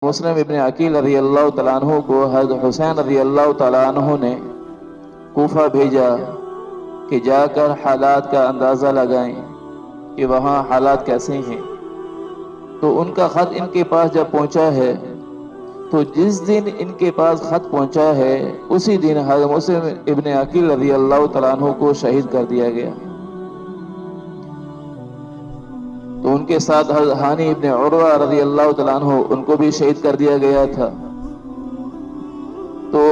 مسلم ابن عقیل رضی اللہ تعالیٰ عنہ کو حضرت حسین رضی اللہ تعالیٰ عنہ نے کوفہ بھیجا کہ جا کر حالات کا اندازہ لگائیں کہ وہاں حالات کیسے ہیں۔ تو ان کا خط ان کے پاس جب پہنچا ہے تو جس دن ان کے پاس خط پہنچا ہے اسی دن حضرت مسلم ابن عقیل رضی اللہ تعالیٰ عنہ کو شہید کر دیا گیا۔ تو ان کے ساتھ حضرت ہانی ابن عروہ رضی اللہ تعالیٰ عنہ ان کو بھی شہید کر دیا گیا تھا۔ تو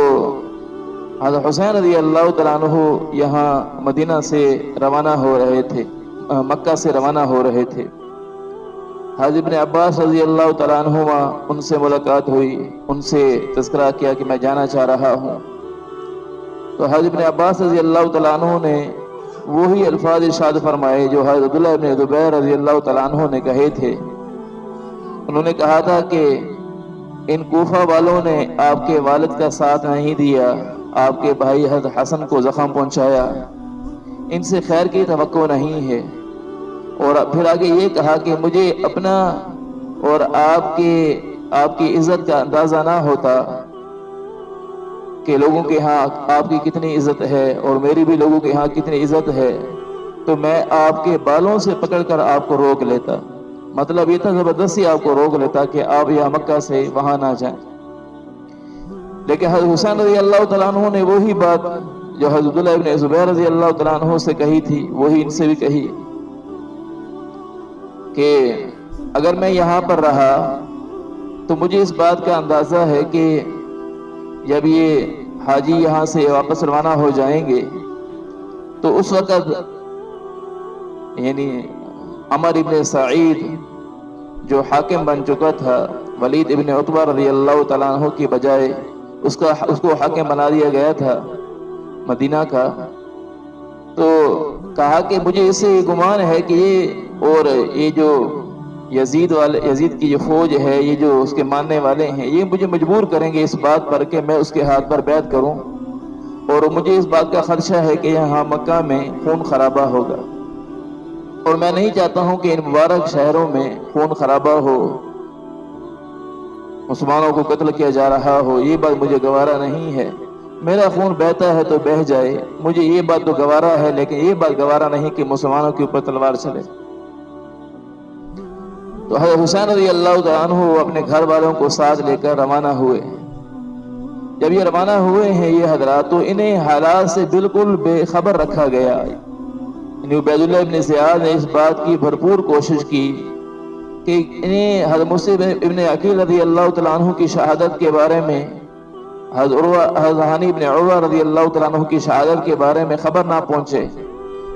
حضرت حسین رضی اللہ تعالیٰ عنہ یہاں مدینہ سے روانہ ہو رہے تھے، مکہ سے روانہ ہو رہے تھے۔ حضرت ابن عباس رضی اللہ تعالیٰ عنہما ان سے ملاقات ہوئی، ان سے تذکرہ کیا کہ میں جانا چاہ رہا ہوں۔ تو حضرت ابن عباس رضی اللہ تعالیٰ عنہ نے وہی الفاظ ارشاد فرمائے جو حضرت عبداللہ ابن زبیر رضی اللہ تعالیٰ عنہ نے کہے تھے۔ انہوں نے کہا تھا کہ ان کوفہ والوں نے آپ کے والد کا ساتھ نہیں دیا، آپ کے بھائی حضرت حسن کو زخم پہنچایا، ان سے خیر کی توقع نہیں ہے۔ اور پھر آگے یہ کہا کہ مجھے اپنا اور آپ کی عزت کا اندازہ نہ ہوتا کہ لوگوں کے ہاں آپ کی کتنی عزت ہے اور میری بھی لوگوں کے ہاں کتنی عزت ہے، تو میں آپ کے بالوں سے پکڑ کر آپ کو روک لیتا۔ مطلب یہ تھا زبردستی آپ کو روک لیتا کہ آپ یہاں مکہ سے وہاں نہ جائیں۔ لیکن حضرت حسین رضی اللہ تعالیٰ عنہ نے وہی بات جو حضرت عبداللہ ابن زبیر رضی اللہ تعالیٰ عنہ سے کہی تھی وہی ان سے بھی کہی کہ اگر میں یہاں پر رہا تو مجھے اس بات کا اندازہ ہے کہ جب یہ حاجی یہاں سے واپس روانہ ہو جائیں گے تو اس وقت یعنی عمر ابن سعید جو حاکم بن چکا تھا، ولید ابن عتبہ رضی اللہ تعالیٰ عنہ کی بجائے اس کو حاکم بنا دیا گیا تھا مدینہ کا۔ تو کہا کہ مجھے اس سے گمان ہے کہ یہ جو یزید کی جو فوج ہے، یہ جو اس کے ماننے والے ہیں، یہ مجھے مجبور کریں گے اس بات پر کہ میں اس کے ہاتھ پر بیعت کروں، اور مجھے اس بات کا خدشہ ہے کہ یہاں مکہ میں خون خرابہ ہوگا، اور میں نہیں چاہتا ہوں کہ ان مبارک شہروں میں خون خرابہ ہو، مسلمانوں کو قتل کیا جا رہا ہو، یہ بات مجھے گوارا نہیں ہے۔ میرا خون بہتا ہے تو بہہ جائے، مجھے یہ بات تو گوارا ہے، لیکن یہ بات گوارا نہیں کہ مسلمانوں کے اوپر تلوار چلے۔ تو حضرت حسین رضی اللہ تعالیٰ عنہ اپنے گھر والوں کو ساتھ لے کر روانہ ہوئے۔ جب یہ روانہ ہوئے ہیں یہ حضرات، تو انہیں حالات سے بالکل بے خبر رکھا گیا۔ عبید اللہ ابن زیاد نے اس بات کی بھرپور کوشش کی کہ انہیں حضرت مسلم ابن عقیل رضی اللہ تعالیٰ عنہ کی شہادت کے بارے میں، حضرت ہانی ابن عروہ رضی اللہ تعالیٰ عنہ کی شہادت کے بارے میں خبر نہ پہنچے،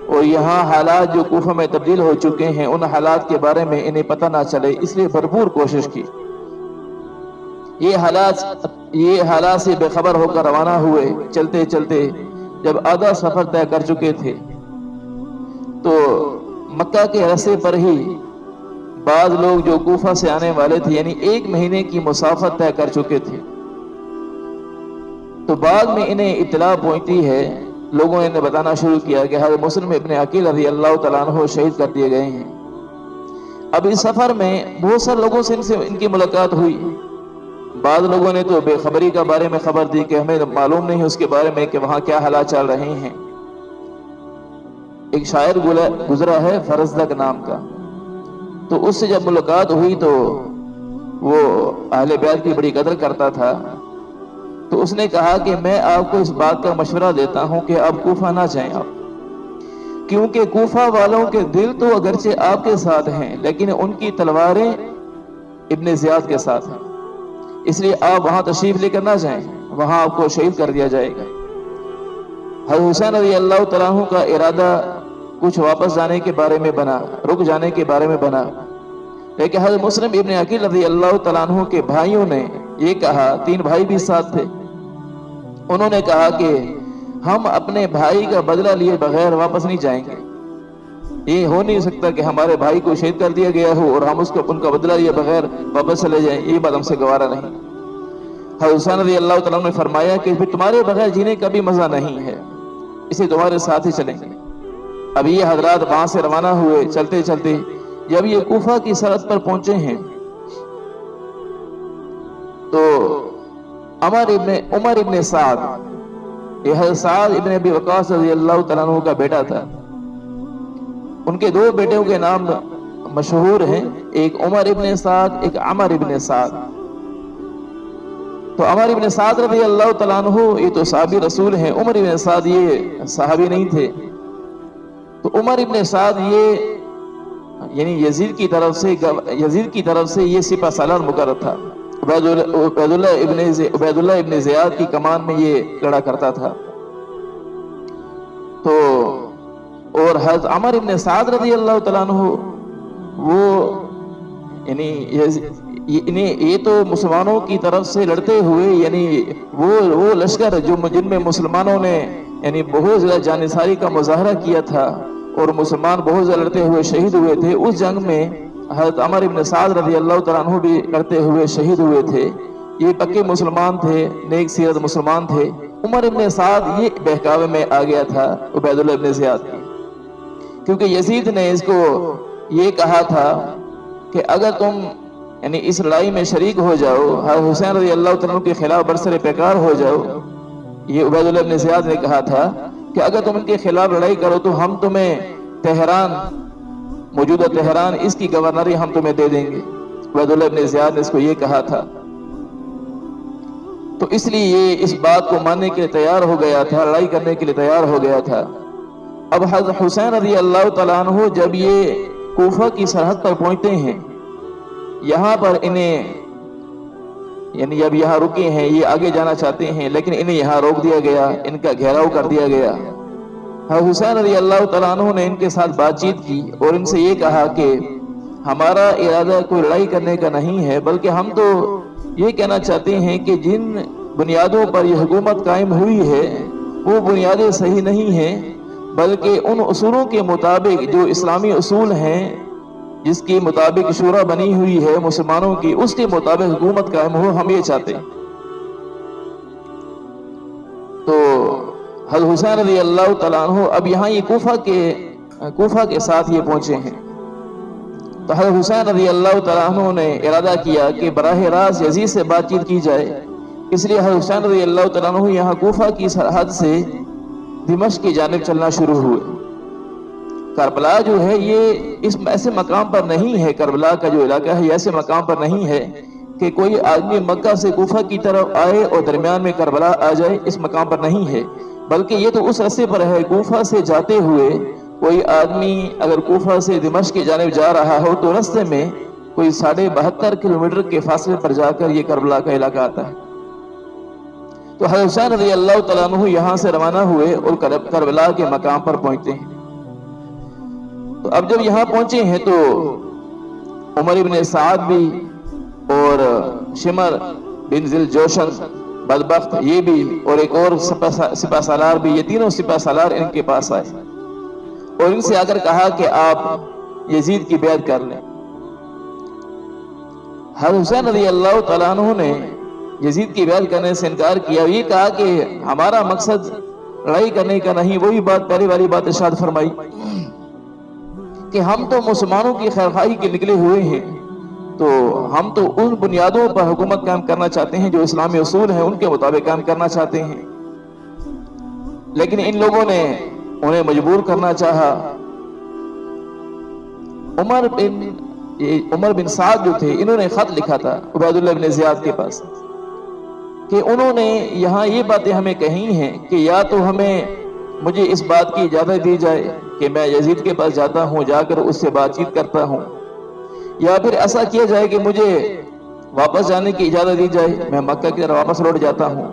اور یہاں حالات جو کوفہ میں تبدیل ہو چکے ہیں ان حالات کے بارے میں انہیں پتہ نہ چلے، اس لیے بھرپور کوشش کی۔ یہ حالات سے بے خبر ہو کر روانہ ہوئے۔ چلتے چلتے جب آدھا سفر طے کر چکے تھے تو مکہ کے راستے پر ہی بعض لوگ جو کوفہ سے آنے والے تھے، یعنی 1 مہینے کی مسافت طے کر چکے تھے، تو بعد میں انہیں اطلاع پہنچتی ہے، لوگوں نے بتانا شروع کیا کہ حضرت مسلم ابن عقیل رضی اللہ تعالیٰ عنہ شہید کر دیے گئے ہیں۔ اب اس سفر میں بہت سارے لوگوں سے ان کی ملاقات ہوئی۔ بعض لوگوں نے تو بے خبری کا بارے میں خبر دی کہ ہمیں معلوم نہیں اس کے بارے میں کہ وہاں کیا حالات چل رہے ہیں۔ ایک شاعر گزرا ہے فرزدق نام کا، تو اس سے جب ملاقات ہوئی تو وہ اہل بیت کی بڑی قدر کرتا تھا، تو اس نے کہا کہ میں آپ کو اس بات کا مشورہ دیتا ہوں کہ آپ کوفہ نہ جائیں، آپ کیونکہ کوفہ والوں کے دل تو اگرچہ آپ کے ساتھ ہیں لیکن ان کی تلواریں ابن زیاد کے ساتھ ہیں، اس لیے آپ وہاں تشریف لے کر نہ جائیں، وہاں آپ کو شہید کر دیا جائے گا۔ حضرت حسین رضی اللہ تعالیٰ عنہ کا ارادہ کچھ واپس جانے کے بارے میں بنا، رک جانے کے بارے میں بنا، لیکن حضرت مسلم ابن عقیل رضی اللہ تعالیٰ عنہ کے بھائیوں نے یہ کہا، 3 بھائی بھی ساتھ تھے، انہوں نے کہا کہ ہم اپنے بھائی کا بدلہ لیے بغیر واپس نہیں جائیں گے، یہ ہو نہیں سکتا کہ ہمارے بھائی کو شہید کر دیا گیا ہو اور ہم ان کا بدلہ لیے بغیر واپس چلے جائیں، یہ بات ہم سے گوارا نہیں۔ حضرت حسین رضی اللہ تعالیٰ عنہ نے فرمایا کہ پھر تمہارے بغیر جینے کا بھی مزہ نہیں ہے، اسے تمہارے ساتھ ہی چلیں گے۔ اب یہ حضرات وہاں سے روانہ ہوئے۔ چلتے چلتے جب یہ کوفہ کی سرحد پر پہنچے ہیں تو عمر ابن سعد، یہ حضرت سعد ابن ابی وقاص رضی اللہ تعالیٰ عنہ کا بیٹا تھا. ان کے دو بیٹوں کے نام مشہور ہیں، ایک عمر ابن سعد، ایک عمر ابن سعد. تو عمر ابن سعد رضی اللہ تعالیٰ عنہ یہ تو صحابی رسول ہیں، عمر ابن سعد یہ صحابی نہیں تھے. تو عمر ابن سعد یہ یعنی یزید کی طرف سے یہ سپہ سالار مقرر تھا. عبید اللہ ابن زیاد کی کمان میں یہ لڑا کرتا تھا. تو اور حضرت عمر ابن سعد رضی اللہ تعالیٰ عنہ وہ یعنی یہ تو مسلمانوں کی طرف سے لڑتے ہوئے یعنی وہ لشکر جن میں مسلمانوں نے یعنی بہت زیادہ جانثاری کا مظاہرہ کیا تھا اور مسلمان بہت زیادہ لڑتے ہوئے شہید ہوئے تھے، اس جنگ میں حضرت عمر ابن سعد رضی اللہ تعالیٰ عنہ بھی لڑتے ہوئے شہید ہوئے تھے. یہ پکے مسلمان تھے، نیک سیرت مسلمان تھے. عمر ابن سعد یہ بہکاوے میں آ گیا تھا عبید اللہ ابن زیاد کی، کیونکہ یزید نے اس کو یہ کہا تھا کہ اگر تم یعنی اس لڑائی میں شریک ہو جاؤ، حضرت حسین رضی اللہ تعالیٰ عنہ کے خلاف برسر پیکار ہو جاؤ. یہ عبید اللہ ابن زیاد نے کہا تھا کہ اگر تم ان کے خلاف لڑائی کرو تو ہم تمہیں موجودہ تہران اس کی گورنری ہم تمہیں دے دیں گے. عبید اللہ ابن زیاد نے اس کو یہ کہا تھا. تو اس لیے یہ اس بات کو ماننے کے لیے تیار ہو گیا تھا، لڑائی کرنے کے لیے تیار ہو گیا تھا. اب حضرت حسین رضی اللہ تعالیٰ عنہ جب یہ کوفہ کی سرحد پر پہنچتے ہیں، یہاں پر انہیں یعنی جب یہاں رکے ہیں، یہ آگے جانا چاہتے ہیں لیکن انہیں یہاں روک دیا گیا، ان کا گھیراؤ کر دیا گیا. حضرت حسین رضی اللہ تعالیٰ عنہ نے ان کے ساتھ بات چیت کی اور ان سے یہ کہا کہ ہمارا ارادہ کوئی لڑائی کرنے کا نہیں ہے، بلکہ ہم تو یہ کہنا چاہتے ہیں کہ جن بنیادوں پر یہ حکومت قائم ہوئی ہے وہ بنیادیں صحیح نہیں ہیں، بلکہ ان اصولوں کے مطابق جو اسلامی اصول ہیں، جس کے مطابق شورا بنی ہوئی ہے مسلمانوں کی، اس کے مطابق حکومت قائم ہو، ہم یہ چاہتے ہیں. تو حضرت حسین رضی اللہ تعالیٰ عنہ اب یہاں یہ کوفہ کے ساتھ یہ پہنچے ہیں. تو حضرت حسین رضی اللہ تعالیٰ عنہ نے ارادہ کیا کہ براہ راست یزید سے بات چیت کی جائے. اس لیے حضرت حسین رضی اللہ تعالیٰ عنہ یہاں کوفہ کی سرحد سے دمشق کی جانب چلنا شروع ہوئے. کربلا جو ہے یہ اس ایسے مقام پر نہیں ہے، کربلا کا جو علاقہ ہے یہ ایسے مقام پر نہیں ہے کہ کوئی آدمی مکہ سے کوفہ کی طرف آئے اور درمیان میں کربلا آ جائے، اس مقام پر نہیں ہے، بلکہ یہ تو اس راستے پر ہے. کوفہ سے جاتے ہوئے کوئی آدمی اگر کوفہ سے دمشق کی جانب جا رہا ہو تو راستے میں کوئی 72.5 کلومیٹر کے فاصلے پر جا کر یہ کربلا کا علاقہ آتا ہے. تو حضرت حسین رضی اللہ تعالیٰ عنہ یہاں سے روانہ ہوئے اور کربلا کے مقام پر پہنچتے ہیں. تو اب جب یہاں پہنچے ہیں تو عمر ابن سعد بھی اور شمر بن ذی الجوشن بدبخت یہ بھی اور ایک اور سپہ سالار بھی، یہ تینوں سپہ سالار ان کے پاس آئے اور ان سے آ کر کہا کہ آپ یزید کی بیعت کر لیں. حضرت حسین رضی اللہ تعالیٰ عنہ نے یزید کی بیعت کرنے سے انکار کیا. یہ کہا کہ ہمارا مقصد لڑائی کرنے کا نہیں. وہی بات پہلی والی بات ارشاد فرمائی کہ ہم تو مسلمانوں کی خیرخواہی کے نکلے ہوئے ہیں، تو ہم تو ان بنیادوں پر حکومت قائم کرنا چاہتے ہیں جو اسلامی اصول ہیں ان کے مطابق قائم کرنا چاہتے ہیں. لیکن ان لوگوں نے انہیں مجبور کرنا چاہا. عمر بن سعد جو تھے انہوں نے خط لکھا تھا عبید اللہ بن زیاد کے پاس کہ انہوں نے یہاں یہ باتیں ہمیں کہی ہیں کہ یا تو مجھے اس بات کی اجازت دی جائے کہ میں یزید کے پاس جاتا ہوں، جا کر اس سے بات چیت کرتا ہوں، یا پھر ایسا کیا جائے کہ مجھے واپس جانے کی اجازت دی جائے، میں مکہ کی طرف واپس لوٹ جاتا ہوں.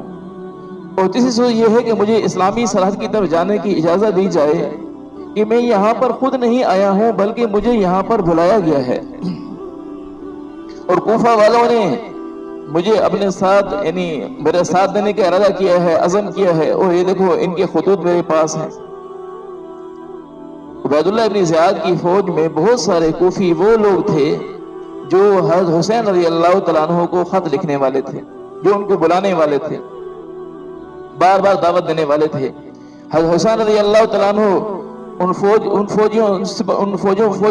اور تیسری صورت یہ ہے کہ مجھے اسلامی سرحد کی طرف جانے کی اجازت دی جائے کہ میں یہاں پر خود نہیں آیا ہوں بلکہ مجھے یہاں پر بلایا گیا ہے اور کوفہ والوں نے مجھے اپنے ساتھ یعنی میرے ساتھ دینے کا ارادہ کیا ہے، عزم کیا ہے. اور یہ دیکھو ان کے خطوط میرے پاس ہیں. عبید اللہ ابن زیاد کی فوج میں بہت سارے کوفی وہ لوگ تھے جو حضرت حسین رضی اللہ تعالیٰ عنہ کو خط لکھنے والے تھے، جو ان کو بلانے والے تھے، بار بار دعوت دینے والے تھے. حضرت حسین رضی اللہ تعالیٰ عنہ فوج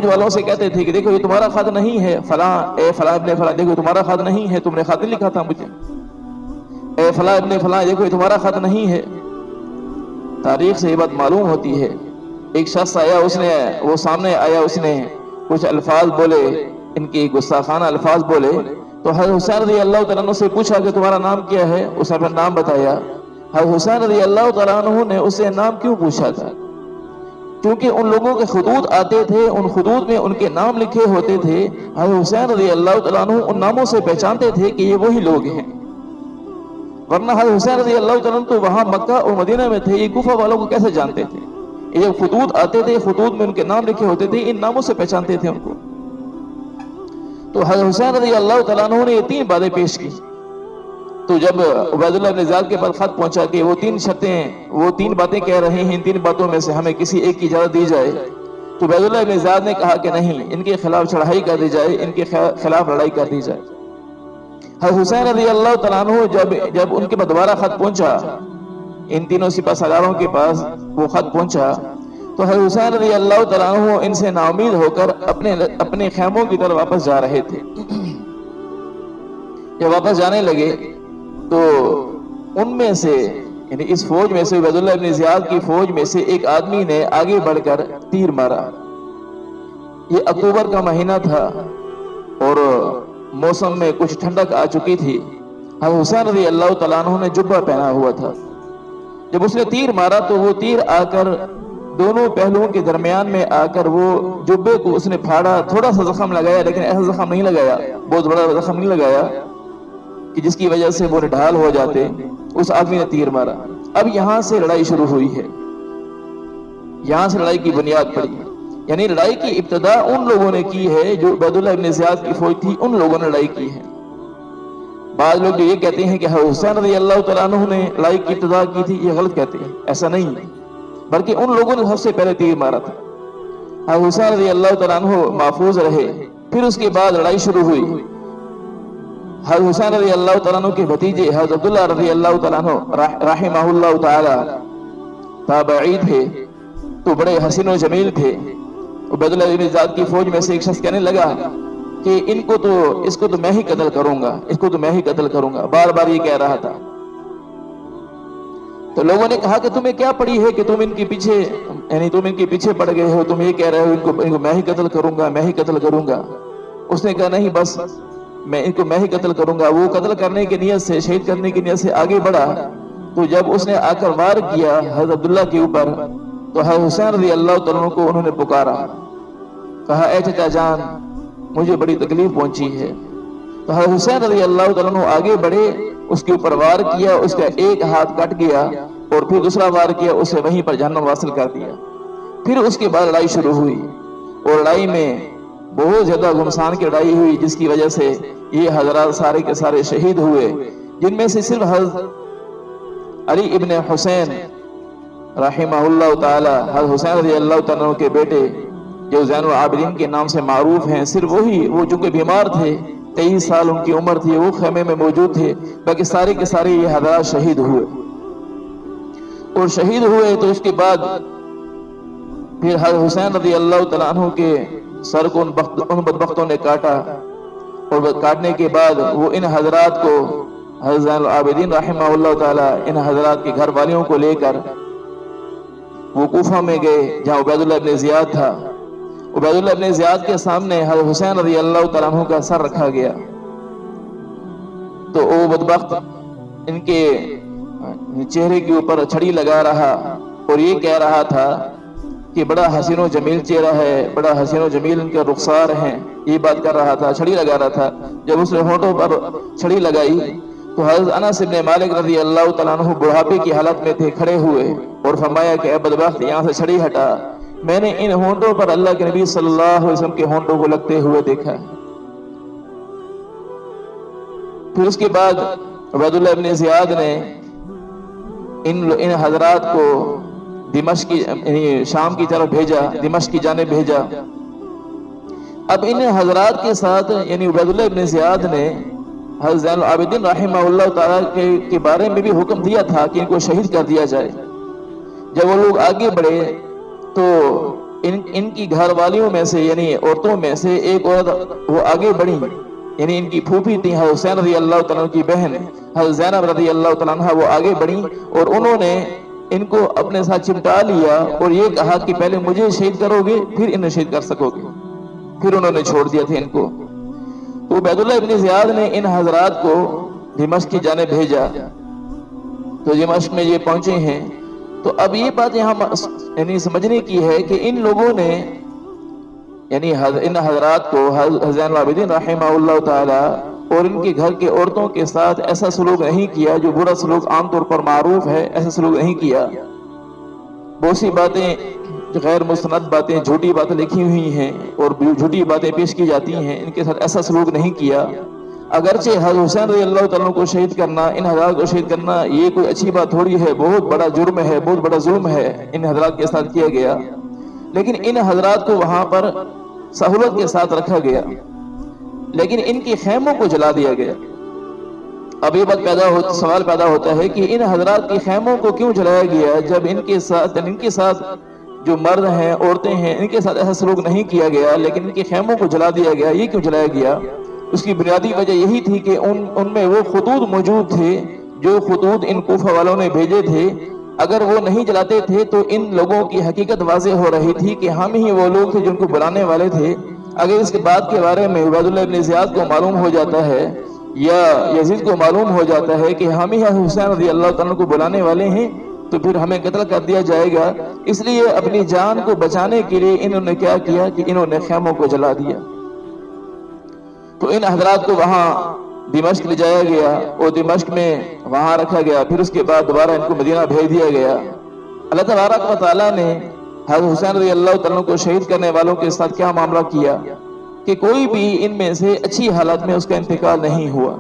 والوں سے کہتے تھے کہ دیکھو یہ تمہارا خط نہیں ہے، فلاں اے فلاں ابن فلاں، دیکھو تمہارا خط نہیں ہے، تم نے خط نہیں لکھا تھا مجھے، اے فلاں ابن فلاں دیکھو یہ تمہارا خط نہیں ہے۔ تاریخ سے یہ بات معلوم ہوتی ہے، ایک شخص آیا، وہ سامنے آیا، اس نے کچھ الفاظ بولے، ان کی گستاخانہ الفاظ بولے، تو حضرت حسین رضی اللہ تعالیٰ عنہ سے پوچھا کہ تمہارا نام کیا ہے؟ اس نے اپنا نام بتایا۔ حضرت حسین رضی اللہ تعالیٰ عنہ نے اسے نام کیوں پوچھا تھا؟ کیونکہ ان لوگوں کے خطوط آتے تھے، ان خطوط میں ان کے نام لکھے ہوتے تھے، حضرت حسین رضی اللہ تعالیٰ عنہ ان ناموں سے پہچانتے تھے کہ یہ وہی لوگ ہیں۔ ورنہ حضرت حسین رضی اللہ تعالیٰ عنہ تو وہاں مکہ اور مدینہ میں تھے، یہ کوفہ والوں کو کیسے جانتے تھے؟ یہ جب خطوط آتے تھے، خطوط میں ان کے نام لکھے ہوتے تھے، ان ناموں سے پہچانتے تھے ان کو۔ تو حضرت حسین رضی اللہ تعالیٰ عنہ نے یہ 3 باتیں پیش کی۔ تو جب عبید اللہ بن زیاد کے پاس خط پہنچا کہ وہ 3 شرطیں، وہ 3 باتیں کہہ رہے ہیں، ان 3 باتوں میں سے ہمیں کسی ایک کی اجازت دی جائے، تو عبید اللہ بن زیاد نے کہا کہ نہیں، ان کے خلاف چڑھائی کر دی جائے، ان کے خلاف لڑائی کر دی جائے۔ حضرت حسین رضی اللہ تعالیٰ عنہ جب ان کے بعد دوبارہ خط پہنچا، ان تینوں سپہ سالاروں کے پاس وہ خط پہنچا، تو حضرت حسین رضی اللہ تعالیٰ عنہ ان سے ناامید ہو کر اپنے خیموں کی طرف واپس جا رہے تھے۔ جب واپس جانے لگے تو ان میں سے، یعنی اس فوج میں سے، عبید اللہ بن زیاد کی فوج میں سے ایک آدمی نے آگے بڑھ کر تیر مارا۔ یہ اکتوبر کا مہینہ تھا اور موسم میں کچھ ٹھنڈک آ چکی تھی۔ حضرت حسین رضی اللہ تعالیٰ عنہ نے جبہ پہنا ہوا تھا۔ جب اس نے تیر مارا تو وہ تیر آ کر دونوں پہلوؤں کے درمیان میں آ کر وہ جبے کو اس نے پھاڑا، تھوڑا سا زخم لگایا، لیکن ایسا زخم نہیں لگایا، بہت بڑا زخم نہیں لگایا کہ جس کی وجہ سے وہ نڈھال ہو جاتے۔ اس آدمی نے تیر مارا۔ اب یہاں سے لڑائی شروع ہوئی ہے، یہاں سے لڑائی کی بنیاد پڑی ہے، یعنی لڑائی کی ابتدا ان لوگوں نے کی ہے جو عبید اللہ بن زیاد کی فوج تھی، ان لوگوں نے لڑائی کی ہے۔ بعض لوگ یہ کہتے ہیں کہ حسین رضی اللہ تعالیٰ عنہ نے لڑائی کی ابتدا کی تھی، یہ غلط کہتے ہیں، ایسا نہیں، بلکہ ان لوگوں نے سب سے پہلے تیر مارا تھا۔ حسین رضی اللہ تعالیٰ عنہ محفوظ رہے، پھر اس کے بعد لڑائی شروع ہوئی۔ حضرت حسین رضی اللہ تعالیٰ عنہ کے بھتیجے حضرت عبداللہ رضی اللہ تعالیٰ عنہ رحمہ اللہ تعالی تابعی تھے، تو بڑے حسین و جمیل تھے۔ عبید اللہ بن زیاد کی فوج میں سے ایک شخص کہنے لگا کہ اس کو تو میں ہی قتل کروں گا، اس کو تو میں ہی قتل کروں گا، بار بار یہ کہہ رہا تھا۔ تو لوگوں نے کہا کہ تمہیں کیا پڑی ہے کہ تم ان کے پیچھے پڑ گئے ہو، تم یہ کہہ رہے ہو ان کو میں ہی قتل کروں گا، میں ہی قتل کروں گا۔ اس نے کہا نہیں، بس ان کو میں ہی قتل کروں گا۔ وہ قتل کرنے کی نیت سے، شہید کرنے کی نیت سے آگے بڑھا، تو جب اس نے آ کر وار کیا حضرت عبداللہ کے اوپر، تو حضرت حسین رضی اللہ تعالیٰ کو انہوں نے پکارا، کہا اے چچا جان، مجھے بڑی تکلیف پہنچی ہے۔ تو حضرت حسین رضی اللہ تعالیٰ آگے بڑھے، اس کے اوپر وار کیا، اس کا ایک ہاتھ کٹ گیا، اور پھر دوسرا وار کیا، اسے وہیں پر جہنم واصل کر دیا۔ پھر اس کے بعد لڑائی شروع ہوئی، اور لڑائی میں بہت زیادہ گھمسان کی لڑائی ہوئی، جس کی وجہ سے یہ حضرات سارے کے سارے شہید ہوئے، جن میں سے صرف حضرت علی ابن حسین رحمہ اللہ تعالی، حضرت حسین رضی اللہ تعالیٰ کے بیٹے جو زین العابدین کے نام سے معروف ہیں، صرف وہ جو کہ بیمار تھے، 23 سال ان کی عمر تھی، وہ خیمے میں موجود تھے، باقی سارے کے سارے یہ حضرات شہید ہوئے۔ اور شہید ہوئے تو اس کے بعد پھر حضرت حسین رضی اللہ تعالیٰ عنہ کے سر کو ان بدبختوں نے کاٹا، اور کاٹنے کے بعد وہ ان حضرات کو، حضرت زین العابدین رحمہ اللہ تعالیٰ ان حضرات کے گھر والیوں کو لے کر وہ کوفہ میں گئے، جہاں عبید اللہ بن زیاد تھا۔ عبید اللہ بن زیاد کے سامنے حضرت حسین رضی اللہ تعالیٰ عنہ کا سر رکھا گیا، تو وہ بدبخت ان کے چہرے کے اوپر چھڑی لگا رہا، اور یہ کہہ رہا تھا کہ بڑا حسین و جمیل چہرہ ہے، بڑا حسین و جمیل ان کے رخسار ہیں، یہ بات کر رہا تھا، چھڑی لگا رہا تھا۔ جب اس نے ہونٹوں پر چھڑی لگائی تو حضرت انس بن مالک رضی اللہ تعالیٰ عنہ بڑھاپے کی حالت میں تھے، کھڑے ہوئے اور فرمایا کہ اے بدبخت، یہاں سے چھڑی ہٹا، میں نے ان ہونٹوں پر اللہ کے نبی صلی اللہ علیہ وسلم کے ہونٹوں کو لگتے ہوئے دیکھا ہے۔ پھر اس کے بعد عبید اللہ بن زیاد نے ان حضرات کو دمشق کی، شام کی طرف بھیجا، دمشق کی جانب بھیجا۔ اب ان حضرات کے ساتھ یعنی عبید اللہ بن زیاد نے حضرت زین العابدین رحمہ اللہ تعالیٰ کے بارے میں بھی حکم دیا تھا کہ ان کو شہید کر دیا جائے۔ جب وہ لوگ آگے بڑھے تو ان کی گھر والیوں میں سے یعنی عورتوں میں سے ایک عورت وہ آگے بڑھی، یعنی ان کی پھوپھی تھی حضرت حسین رضی اللہ تعالیٰ کی بہن حضرت زینب رضی اللہ تعالیٰ عنہ، وہ آگے بڑھی اور انہوں نے ان کو اپنے ساتھ چمٹا لیا اور یہ کہا کہ پہلے مجھے شہید کرو گے پھر انہیں شہید کر سکو گے، پھر انہوں نے چھوڑ دیا تھا ان کو۔ تو عبید اللہ ابن زیاد نے ان حضرات کو دمشق کی جانب بھیجا، تو دمشق میں یہ پہنچے ہیں۔ تو اب یہ بات یہاں یعنی سمجھنے کی ہے کہ ان لوگوں نے یعنی ان حضرات کو حضرت زین العابدین رحمہ اللہ تعالی اور ان کے گھر کے عورتوں کے ساتھ ایسا سلوک نہیں کیا جو برا سلوک عام طور پر معروف ہے، ایسا سلوک نہیں کیا۔ بہت سی باتیں غیر مستند باتیں، جھوٹی باتیں لکھی ہوئی ہیں اور جھوٹی باتیں پیش کی جاتی ہیں، ان کے ساتھ ایسا سلوک نہیں کیا۔ اگرچہ حضرت حسین رضی اللہ تعالیٰ کو شہید کرنا، ان حضرات کو شہید کرنا یہ کوئی اچھی بات تھوڑی ہے، بہت بڑا جرم ہے، بہت بڑا ظلم ہے ان حضرات کے ساتھ کیا گیا، لیکن ان حضرات کو وہاں پر سہولت کے ساتھ رکھا گیا، لیکن ان کے خیموں کو جلا دیا گیا۔ اب یہ بات سوال پیدا ہوتا ہے کہ ان حضرات کے خیموں کو کیوں جلایا گیا جب ان کے ساتھ جو مرد ہیں، عورتیں ہیں، ان کے ساتھ ایسا سلوک نہیں کیا گیا، لیکن ان کے خیموں کو جلا دیا گیا۔ یہ کیوں جلایا گیا؟ اس کی بنیادی وجہ یہی تھی کہ ان میں وہ خطوط موجود تھے جو خطوط ان کوفہ والوں نے بھیجے تھے، اگر وہ نہیں جلاتے تھے تو ان لوگوں کی حقیقت واضح ہو رہی تھی کہ ہم ہی وہ لوگ تھے جن کو بلانے والے تھے۔ اگر اس کے بات کے بارے میں عبید اللہ ابن زیاد کو معلوم ہو جاتا ہے یا یزید کو معلوم ہو جاتا ہے کہ ہم ہی حسین رضی اللہ تعالیٰ کو بلانے والے ہیں تو پھر ہمیں قتل کر دیا جائے گا۔ اس لیے اپنی جان کو بچانے کے لیے انہوں نے کیا کیا کہ انہوں نے خیموں کو جلا دیا۔ تو ان حضرات کو وہاں دمشق لے جایا گیا اور دمشق میں وہاں رکھا گیا، پھر اس کے بعد دوبارہ ان کو مدینہ بھیج دیا گیا۔ اللہ تبارک و تعالیٰ نے حضرت حسین رضی اللہ تعالیٰ کو شہید کرنے والوں کے ساتھ کیا معاملہ کیا کہ کوئی بھی ان میں سے اچھی حالت میں اس کا انتقال نہیں ہوا۔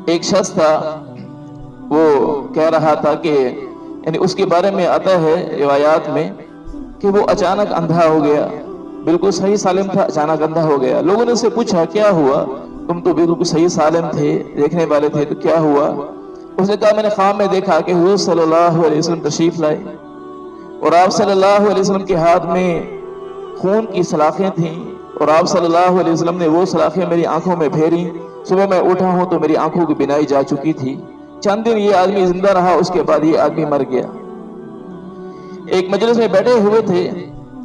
ایک شخص تھا، وہ کہہ رہا تھا کہ یعنی اس کے بارے میں آتا ہے روایات میں کہ وہ اچانک اندھا ہو گیا، بالکل صحیح سالم تھا، اچانک اندھا ہو گیا۔ لوگوں نے اسے پوچھا کیا ہوا، تم تو بالکل صحیح سالم تھے، دیکھنے والے تھے، تو کیا ہوا؟ اس نے کہا میں نے خواب میں دیکھا کہ حضور صلی اللہ علیہ وسلم تشریف لائے اور آپ صلی اللہ علیہ وسلم کے ہاتھ میں خون کی سلاخیں تھیں اور آپ صلی اللہ علیہ وسلم نے وہ سلاخیں میری آنکھوں میں پھیری۔ صبح میں اٹھا ہوں تو میری آنکھوں کی بینائی جا چکی تھی۔ چند دن یہ آدمی زندہ رہا، اس کے بعد یہ آدمی مر گیا۔ ایک مجلس میں بیٹھے ہوئے تھے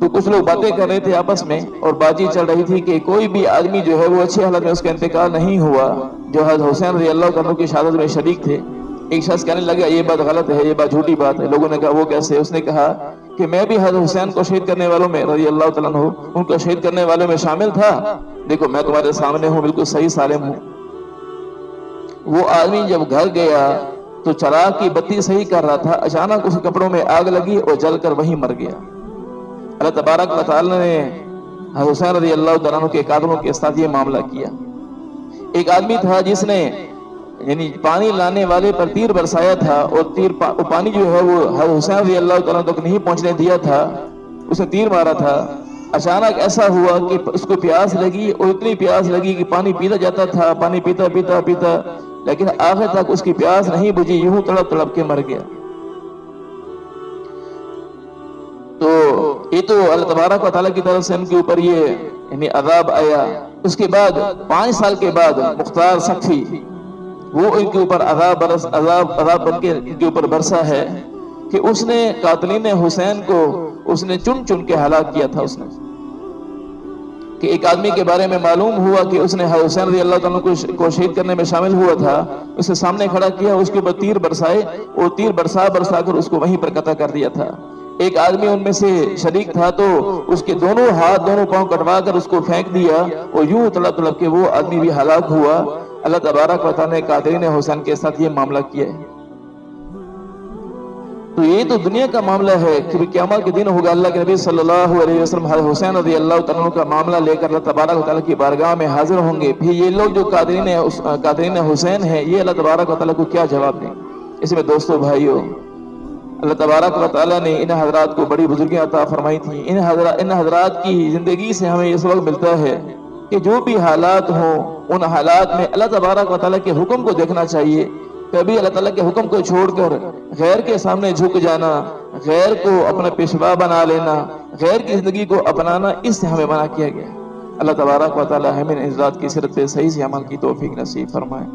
تو کچھ لوگ باتیں کر رہے تھے آپس میں اور بات چیت چل رہی تھی کہ کوئی بھی آدمی جو ہے وہ اچھی حالت میں اس کا انتقال نہیں ہوا جو حضرت حسین رضی اللہ عنہ کی شہادت میں شریک تھے۔ ایک شخص کہنے لگا یہ بات غلط ہے، یہ بات جھوٹی بات ہے۔ لوگوں نے کہا وہ کیسے؟ اس نے کہا کہ میں بھی حضرت حسین کو شہید کرنے والوں میں رضی اللہ تعالیٰ عنہ ان کو شہید کرنے والوں میں شامل تھا، دیکھو میں تمہارے سامنے ہوں، بالکل صحیح سالم ہوں۔ وہ آدمی جب گھر گیا تو چراغ کی بتی صحیح کر رہا تھا، اچانک اس کپڑوں میں آگ لگی اور جل کر وہیں مر گیا۔ اللہ تبارک و تعالیٰ نے حضرت حسین رضی اللہ تعالیٰ عنہ کے قاتلوں کے ساتھ یہ معاملہ کیا۔ ایک آدمی تھا جس نے یعنی پانی لانے والے پر تیر برسایا تھا اور پانی جو ہے وہ حضرت حسین رضی اللہ تعالیٰ تک نہیں پہنچنے دیا تھا، اس نے تیر مارا تھا۔ اچانک ایسا ہوا کہ اس کو پیاس لگی اور اتنی پیاس لگی کہ پانی پیتا جاتا تھا، پانی پیتا پیتا پیتا، لیکن آخر تک اس کی پیاس نہیں بجھی، یوں تڑپ تڑپ کے مر گیا۔ تو یہ تو اللہ تبارک و تعالیٰ کی طرف سے ان کے اوپر یہ یعنی عذاب آیا۔ اس کے بعد 5 سال کے بعد مختار سقفی وہ ان کے اوپر عذاب بن کے ان کے اوپر برسا ہے کہ اس نے قاتلین حسین کو اس نے چن چن کے ہلاک کیا تھا۔ اس نے کہ ایک آدمی کے بارے میں معلوم ہوا کہ اس نے حسین رضی اللہ تعالیٰ کو شہید کرنے میں شامل ہوا تھا، اسے سامنے کھڑا کیا، اس کے اوپر تیر برسائے اور تیر برسا کر اس کو وہیں پر قتل کر دیا تھا۔ ایک آدمی ان میں سے شریک تھا تو اس کے دونوں ہاتھ دونوں پاؤں کٹوا کر اس کو پھینک دیا اور یوں تڑپ تڑپ کے وہ آدمی بھی ہلاک ہوا۔ اللہ تبارک و تعالیٰ نے قاتلین حسین کے ساتھ یہ معاملہ کیا ہے۔ تو یہ تو دنیا کا معاملہ ہے کہ قیامت کے دن ہوگا، اللہ کے نبی صلی اللہ علیہ وسلم حضرت حسین رضی اللہ تعالیٰ کا معاملہ لے کر اللہ تبارک و تعالیٰ کی بارگاہ میں حاضر ہوں گے۔ پھر یہ لوگ جو قاتلین حسین ہیں یہ اللہ تبارک و تعالیٰ کو کیا جواب دیں؟ اس میں دوستو بھائیو، اللہ تبارک و تعالیٰ نے ان حضرات کو بڑی بزرگیاں عطا فرمائی تھیں۔ ان حضرات کی زندگی سے ہمیں یہ سبق ملتا ہے کہ جو بھی حالات ہوں ان حالات میں اللہ تبارک و تعالیٰ کے حکم کو دیکھنا چاہیے کبھی اللہ تعالیٰ کے حکم کو چھوڑ کر غیر کے سامنے جھک جانا، غیر کو اپنا پیشوا بنا لینا، غیر کی زندگی کو اپنانا، اس سے ہمیں منع کیا گیا ہے۔ اللہ تبارک و تعالی ہمیں اس ذات کی سیرت پہ صحیح سے عمل کی توفیق نصیب فرمائے۔